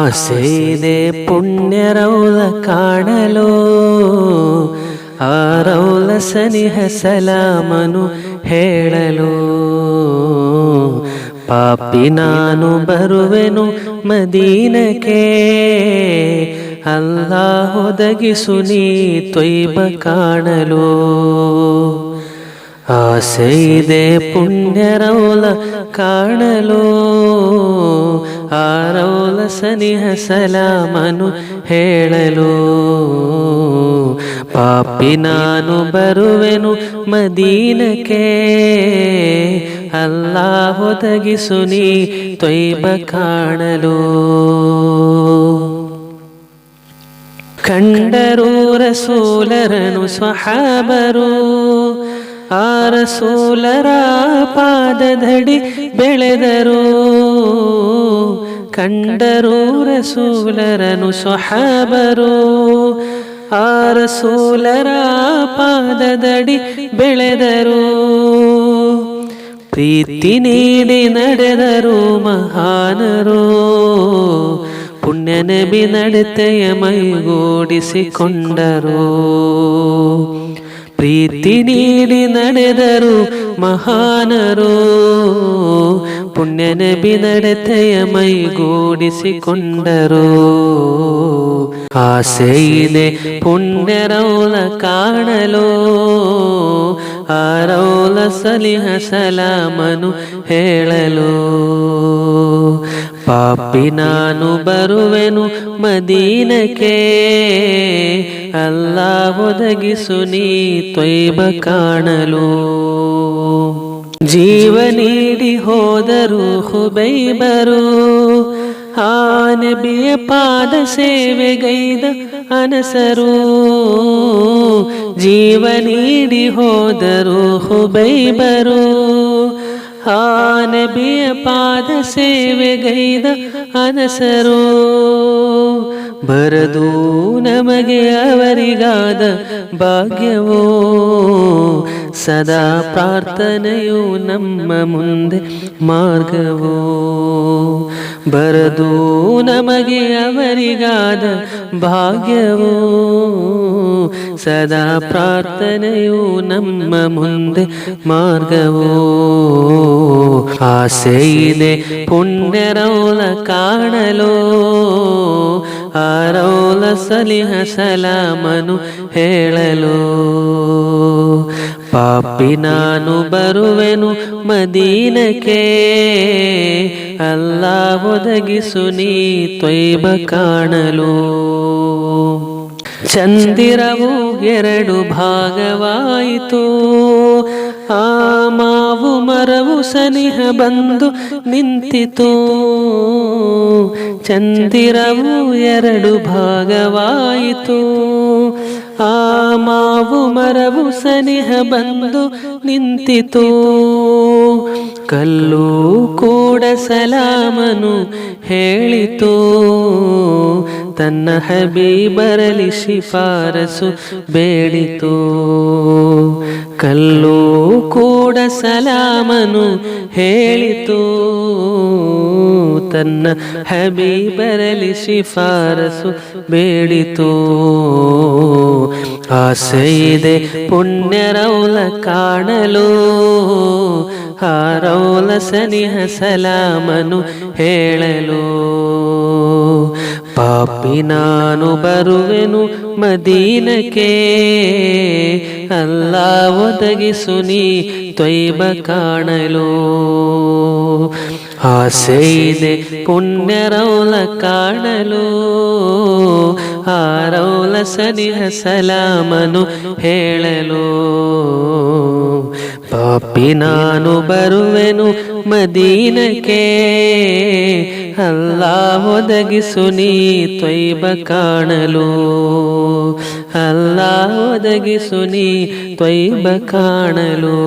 ಆಸೆಯಿದೆ ಪುಣ್ಯ ರೌಲ ಕಾಣಲು, ಆ ರೌಲ ಸನಿಹ ಸಲಾಮನು ಹೇಳಲು. ಪಾಪಿ ನಾನು ಬರುವೆನು ಮದೀನಕ್ಕೆ, ಅಲ್ಲಾಹ್ ಒದಗಿಸು ನೀ ತ್ವಯ್ಬ ಕಾಣಲು. ಆಸೆಯಿದೆ ಪುಣ್ಯ ರೌಲ ಕಾಣಲು, ಆ ರೌಲ ಸನಿಹ ಸಲಾಮನು ಹೇಳಲು. ಪಾಪಿ ನಾನು ಬರುವೆನು ಮದೀನಕ್ಕೆ, ಅಲ್ಲಾಹ್ ಒದಗಿಸು ನೀ ತ್ವಯ್ಬ ಕಾಣಲು. ಕಂಡರು ರಸೂಲರನು ಸ್ವಹಾಬರು, ಆ ರಸೂಲರ ಪಾದದಡಿ ಬೆಳೆದರು. ಕಂಡರು ರಸೂಲರನು ಸ್ವಹಾಬರು, ಆ ರಸೂಲರ ಪಾದದಡಿ ಬೆಳೆದರು. ಪ್ರೀತಿ ನೀಡಿ ನಡೆದರು ಮಹಾನರು, ಪುಣ್ಯ ನಬಿ ನಡತೆಯ ಮೈಗೂಡಿಸಿಕೊಂಡರು. ಪ್ರೀತಿ ನೀಡಿ ನಡೆದರು ಮಹಾನರು, ಪುಣ್ಯ ನಬಿ ನಡತೆಯ ಮೈಗೂಡಿಸಿಕೊಂಡರು. ಆಸೆಯಿದೆ ಪುಣ್ಯ ರೌಲ ಕಾಣಲು, ಆ ರೌಲ ಸಲಿಹ ಸಲಾಮನು ಹೇಳಲು. ಪಾಪಿ ನಾನು ಬರುವೆನು ಮದೀನಕ್ಕೆ, ಅಲ್ಲಾಹ್ ಒದಗಿಸು ನೀ ತ್ವಯ್ಬ ಕಾಣಲು. ಜೀವ ನೀಡಿ ಹೋದರು ಹುಬೈಬರು, ಆ ನಬಿಯ ಪಾದ ಸೇವೆಗೈದ ಅನಸರು. ಜೀವ ನೀಡಿ ಹೋದರು ಹುಬೈಬರು, ಆ ನಬಿಯ ಪಾದ ಸೇವೆಗೈದ ಅನಸರು. ಬರದು ನಮಗೆ ಅವರಿಗಾದ ಭಾಗ್ಯವೋ, ಸದಾ ಪ್ರಾರ್ಥನೆಯು ನಮ್ಮ ಮುಂದೆ ಮಾರ್ಗವೋ. ಬರದು ನಮಗೆ ಅವರಿಗಾದ ಭಾಗ್ಯವೋ, ಸದಾ ಪ್ರಾರ್ಥನೆಯು ನಮ್ಮ ಮುಂದೆ ಮಾರ್ಗವೋ. ಆಸೆಯಿದೆ ಪುಣ್ಯ ರೌಲ ಕಾಣಲು, ಆ ರೌಲ ಸಲಿಹ ಸಲಾಮನು ಹೇಳಲು. ಪಾಪಿ ನಾನು ಬರುವೆನು ಮದೀನಕ್ಕೆ, ಅಲ್ಲಾಹ್ ಒದಗಿಸು ನೀ ತ್ವಯ್ಬ ಕಾಣಲು. ಚಂದಿರವು ಎರಡು ಭಾಗವಾಯಿತು, ಆ ಮಾವು ಮರವು ಸನಿಹ ಬಂದು ನಿಂತಿತು. ಚಂದಿರವು ಎರಡು ಭಾಗವಾಯಿತು, ಆ ಮಾವು ಮರವು ಸನಿಹ ಬಂದು ನಿಂತಿತು. ಕಲ್ಲು ಕೂಡ ಸಲಾಮನು ಹೇಳಿತು, ತನ್ನ ಹಬೀಬರಲಿ ಶಿಫಾರಸು ಬೇಡಿತು. ಕಲ್ಲು ಕೂಡ ಸಲಾಮನು ಹೇಳಿತು, ತನ್ನ ಹಬೀಬರಲಿ ಶಿಫಾರಸು ಬೇಡಿತು. ಆಸೆಯಿದೆ ಪುಣ್ಯ ರೌಲ ಕಾಣಲು, ಆ ರೌಲ ಸನಿಹ ಸಲಾಮನು ಹೇಳಲು. ಪಾಪಿ ನಾನು ಬರುವೆನು ಮದೀನಕ್ಕೆ, ಅಲ್ಲಾಹ್ ಒದಗಿಸು ನೀ ತ್ವಯ್ಬ ಕಾಣಲು. ಆಸೆಯಿದೆ ಪುಣ್ಯ ರೌಲ ಕಾಣಲು, ಆ ರೌಲ ಸನಿಹ ಸಲಾಮನು ಹೇಳಲು. ಪಾಪಿ ನಾನು ಬರುವೆನು ಮದೀನಕ್ಕೆ, ಅಲ್ಲಾಹ್ ಒದಗಿಸು ನೀ ತ್ವಯ್ಬ ಕಾಣಲು. ಅಲ್ಲಾಹ್ ಒದಗಿಸು ನೀ ತ್ವಯ್ಬ ಕಾಣಲು.